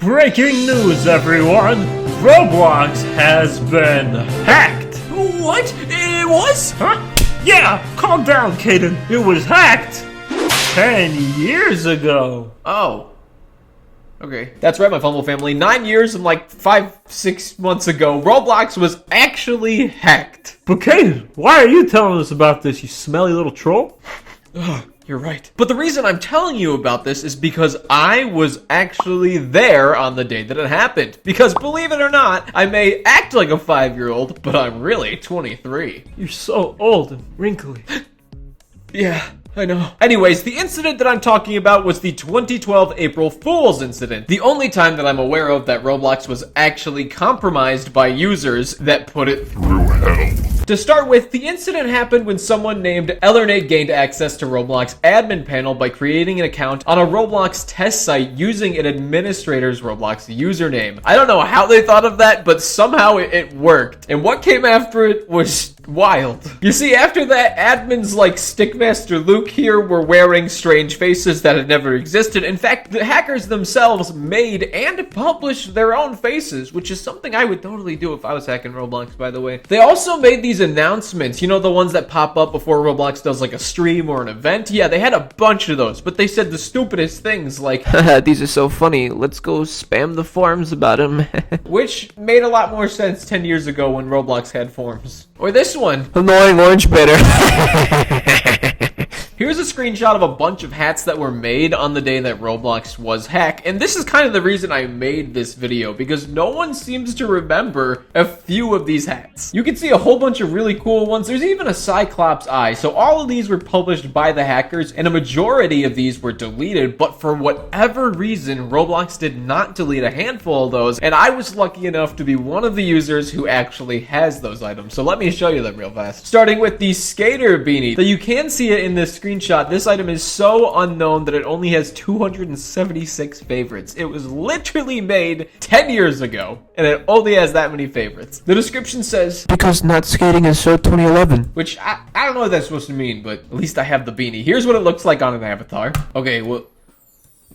Breaking news, everyone! Roblox has been hacked! What? It was? Huh? Yeah, calm down, Kaden. It was hacked 10 years ago. Oh. Okay. That's right, my Fumble family. 9 years and like 5-6 months ago, Roblox was actually hacked. But Kaden, why are you telling us about this, you smelly little troll? Ugh. You're right. But the reason I'm telling you about this is because I was actually there on the day that it happened. Because believe it or not, I may act like a 5-year-old, but I'm really 23. You're so old and wrinkly. Yeah, I know. Anyways, the incident that I'm talking about was the 2012 April Fool's incident. The only time that I'm aware of that Roblox was actually compromised by users that put it through hell. To start with, the incident happened when someone named Elernate gained access to Roblox admin panel by creating an account on a Roblox test site using an administrator's Roblox username. I don't know how they thought of that, but somehow it worked. And what came after it was wild. You see, after that, admins like Stickmaster Luke here were wearing strange faces that had never existed. In fact, the hackers themselves made and published their own faces, which is something I would totally do if I was hacking Roblox, by the way. They also made these announcements, you know, the ones that pop up before Roblox does like a stream or an event? Yeah, they had a bunch of those, but they said the stupidest things like, these are so funny, let's go spam the forums about them. which made a lot more sense 10 years ago when Roblox had forums. Or this one. Annoying orange bitter. Here's a screenshot of a bunch of hats that were made on the day that Roblox was hacked, and this is kind of the reason I made this video, because no one seems to remember a few of these hats. You can see a whole bunch of really cool ones. There's even a Cyclops eye, so all of these were published by the hackers, and a majority of these were deleted, but for whatever reason, Roblox did not delete a handful of those, and I was lucky enough to be one of the users who actually has those items, so let me show you them real fast. Starting with the skater beanie, so you can see it in this screenshot. This item is so unknown that it only has 276 favorites. It was literally made 10 years ago, and it only has that many favorites. The description says, because not skating is so 2011. which I don't know what that's supposed to mean, but at least I have the beanie. Here's what it looks like on an avatar. Okay, well,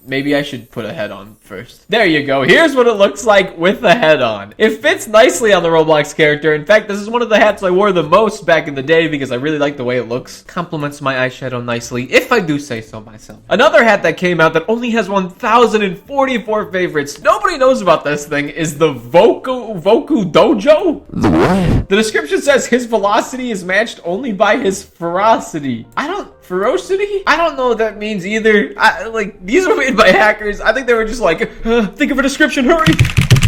maybe I should put a head on first. There you go. Here's what it looks like with the head on. It fits nicely on the Roblox character. In fact, this is one of the hats I wore the most back in the day because I really like the way it looks. Complements my eyeshadow nicely, if I do say so myself. Another hat that came out that only has 1,044 favorites, nobody knows about this thing, is the Voku Dojo? The what? The description says his velocity is matched only by his ferocity. Ferocity? I don't know what that means either. These were made by hackers. I think they were just like, think of a description, hurry!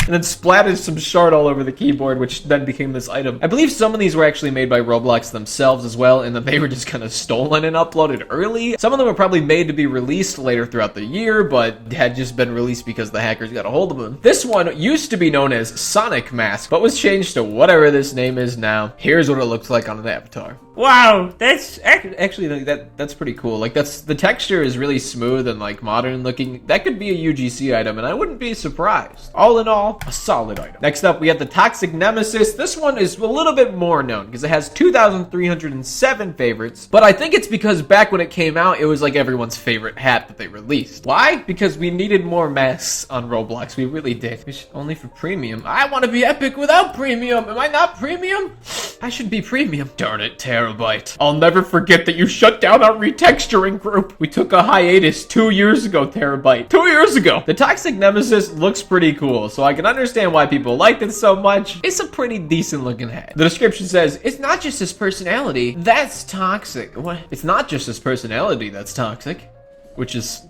And then splattered some shard all over the keyboard, which then became this item. I believe some of these were actually made by Roblox themselves as well, and that they were just kind of stolen and uploaded early. Some of them were probably made to be released later throughout the year, but had just been released because the hackers got a hold of them. This one used to be known as Sonic Mask, but was changed to whatever this name is now. Here's what it looks like on an avatar. Wow, that's Actually, that's pretty cool. Like, the texture is really smooth and like modern looking. That could be a UGC item, and I wouldn't be surprised. All in all, a solid item. Next up, we have the Toxic Nemesis. This one is a little bit more known because it has 2,307 favorites, but I think it's because back when it came out, it was like everyone's favorite hat that they released. Why? Because we needed more masks on Roblox. We really did. Only for premium. I want to be epic without premium. Am I not premium? I should be premium. Darn it, Terabyte. I'll never forget that you shut down our retexturing group. We took a hiatus 2 years ago, Terabyte. 2 years ago. The Toxic Nemesis looks pretty cool, so I can understand why people liked it so much. It's a pretty decent looking hat. The description says, it's not just his personality that's toxic. What? It's not just his personality that's toxic, which is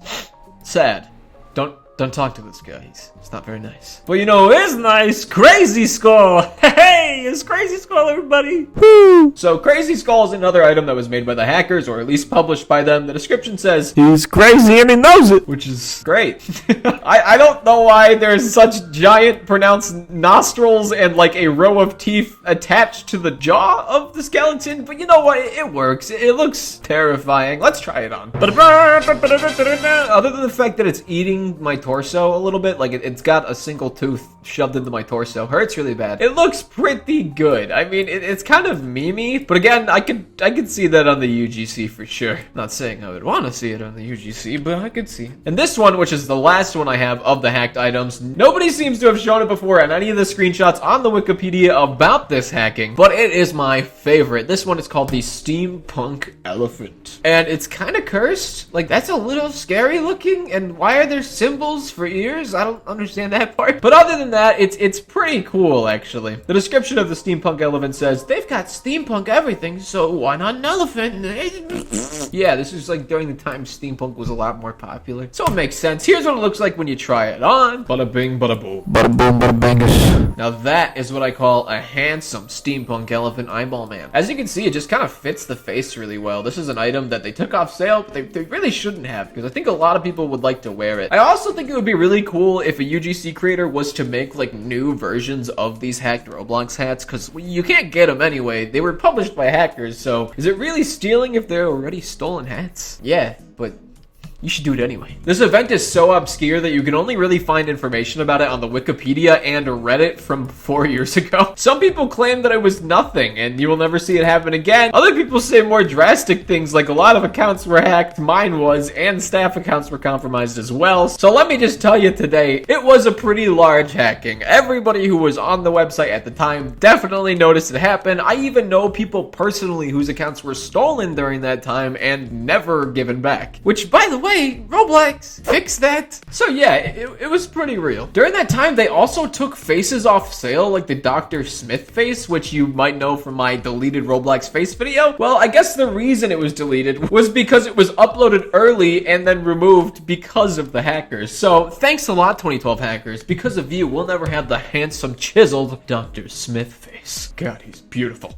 sad. Don't talk to this guy. It's not very nice. Well, you know who is nice? Crazy Skull! Hey, it's Crazy Skull, everybody! Woo! So, Crazy Skull is another item that was made by the hackers, or at least published by them. The description says, he's crazy and he knows it! which is great. I don't know why there's such giant pronounced nostrils and like a row of teeth attached to the jaw of the skeleton, but you know what? It works. It looks terrifying. Let's try it on. Other than the fact that it's eating my torso a little bit. Like it's got a single tooth shoved into my torso. Hurts really bad. It looks pretty good. I mean, it's kind of memey, but again, I could see that on the UGC for sure. Not saying I would want to see it on the UGC, but I could see it. And this one, which is the last one I have of the hacked items, nobody seems to have shown it before in any of the screenshots on the Wikipedia about this hacking, but it is my favorite. This one is called the steampunk elephant, and it's kind of cursed. Like, that's a little scary looking, and why are there symbols for ears? I don't understand that part, but other than that, it's pretty cool, actually. The description of the steampunk elephant says, they've got steampunk everything, so why not an elephant? Yeah, this is like during the time steampunk was a lot more popular, so it makes sense. Here's what it looks like when you try it on. Bada bing, bada boom. Bada boom, bada bangus. Now that is what I call a handsome steampunk elephant eyeball man. As you can see, it just kind of fits the face really well. This is an item that they took off sale, but they really shouldn't have, because I think a lot of people would like to wear it. I also think it would be really cool if a UGC creator was to make like new versions of these hacked Roblox hats, because you can't get them anyway. They were published by hackers, so is it really stealing if they're already stolen hats? Yeah, but you should do it anyway. This event is so obscure that you can only really find information about it on the Wikipedia and Reddit from 4 years ago. Some people claim that it was nothing and you will never see it happen again. Other people say more drastic things, like a lot of accounts were hacked, mine was, and staff accounts were compromised as well. So let me just tell you today, it was a pretty large hacking. Everybody who was on the website at the time definitely noticed it happen. I even know people personally whose accounts were stolen during that time and never given back. Which, by the way, Roblox, fix that. So yeah, it was pretty real. During that time, they also took faces off sale, like the Dr. Smith face, which you might know from my deleted Roblox face video. Well, I guess the reason it was deleted was because it was uploaded early and then removed because of the hackers. So thanks a lot, 2012 hackers. Because of you, we'll never have the handsome, chiseled Dr. Smith face. God, he's beautiful.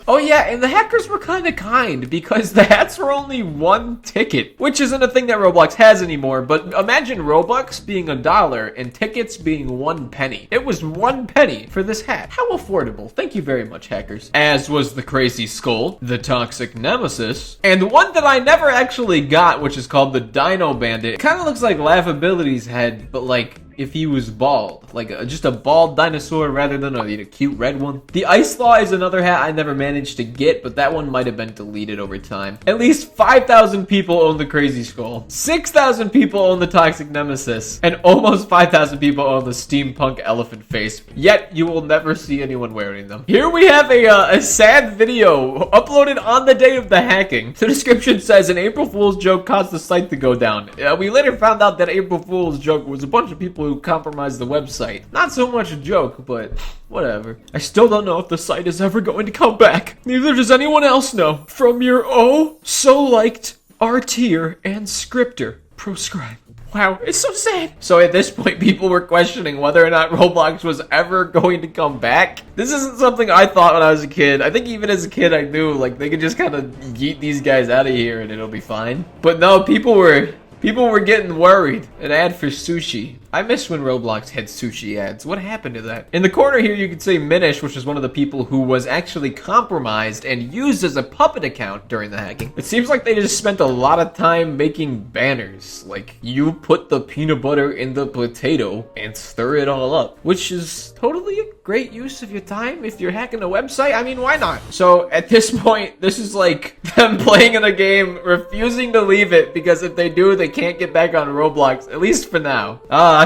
Oh yeah, and the hackers were kind of kind, because the hats were only 1 ticket, which isn't a thing that Roblox has anymore, but imagine Robux being $1 and tickets being 1 penny. It was 1 penny for this hat. How affordable. Thank you very much, hackers. As was the crazy skull, the toxic nemesis, and one that I never actually got, which is called the Dino Bandit. It kind of looks like Laughability's head, but like if he was bald, like just a bald dinosaur rather than a cute red one. The Ice Law is another hat I never managed to get, but that one might have been deleted over time. At least 5,000 people own the Crazy Skull, 6,000 people own the Toxic Nemesis, and almost 5,000 people own the Steampunk Elephant Face, yet you will never see anyone wearing them. Here we have a sad video uploaded on the day of the hacking. The description says, an April Fool's joke caused the site to go down. We later found out that April Fool's joke was a bunch of people who compromised the website. Not so much a joke, but whatever. I still don't know if the site is ever going to come back. Neither does anyone else know. From your oh so liked R-tier and scripter. Proscribe. Wow, it's so sad. So at this point, people were questioning whether or not Roblox was ever going to come back. This isn't something I thought when I was a kid. I think even as a kid, I knew like they could just kind of yeet these guys out of here and it'll be fine. But no, people were getting worried. An ad for sushi. I miss when Roblox had sushi ads. What happened to that? In the corner here, you can see Minish, which is one of the people who was actually compromised and used as a puppet account during the hacking. It seems like they just spent a lot of time making banners. Like, you put the peanut butter in the potato and stir it all up, which is totally a great use of your time if you're hacking a website. I mean, why not? So at this point, this is like them playing in a game, refusing to leave it, because if they do, they can't get back on Roblox, at least for now.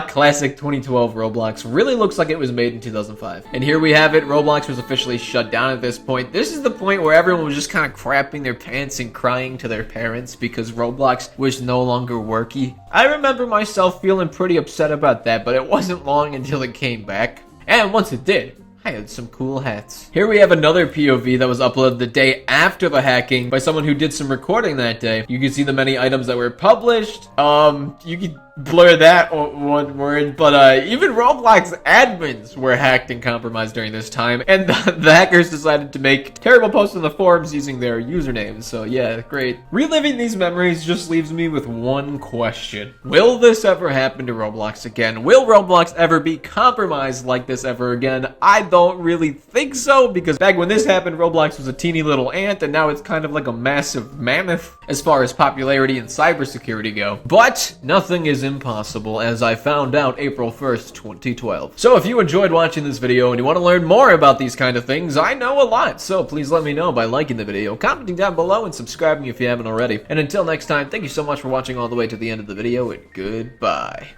Classic 2012 Roblox. Really looks like it was made in 2005. And here we have it. Roblox was officially shut down at this point. This is the point where everyone was just kind of crapping their pants and crying to their parents because Roblox was no longer worky. I remember myself feeling pretty upset about that, but it wasn't long until it came back. And once it did, I had some cool hats. Here we have another POV that was uploaded the day after the hacking by someone who did some recording that day. You can see the many items that were published. You can blur that one word, but even Roblox admins were hacked and compromised during this time, and the hackers decided to make terrible posts on the forums using their usernames. So yeah, great. Reliving these memories just leaves me with one question. Will this ever happen to Roblox again? Will Roblox ever be compromised like this ever again? I don't really think so, because back when this happened, Roblox was a teeny little ant, and now it's kind of like a massive mammoth as far as popularity and cybersecurity go. But nothing is is impossible, as I found out April 1st, 2012. So if you enjoyed watching this video and you want to learn more about these kind of things, I know a lot, so please let me know by liking the video, commenting down below, and subscribing if you haven't already. And until next time, thank you so much for watching all the way to the end of the video, and goodbye.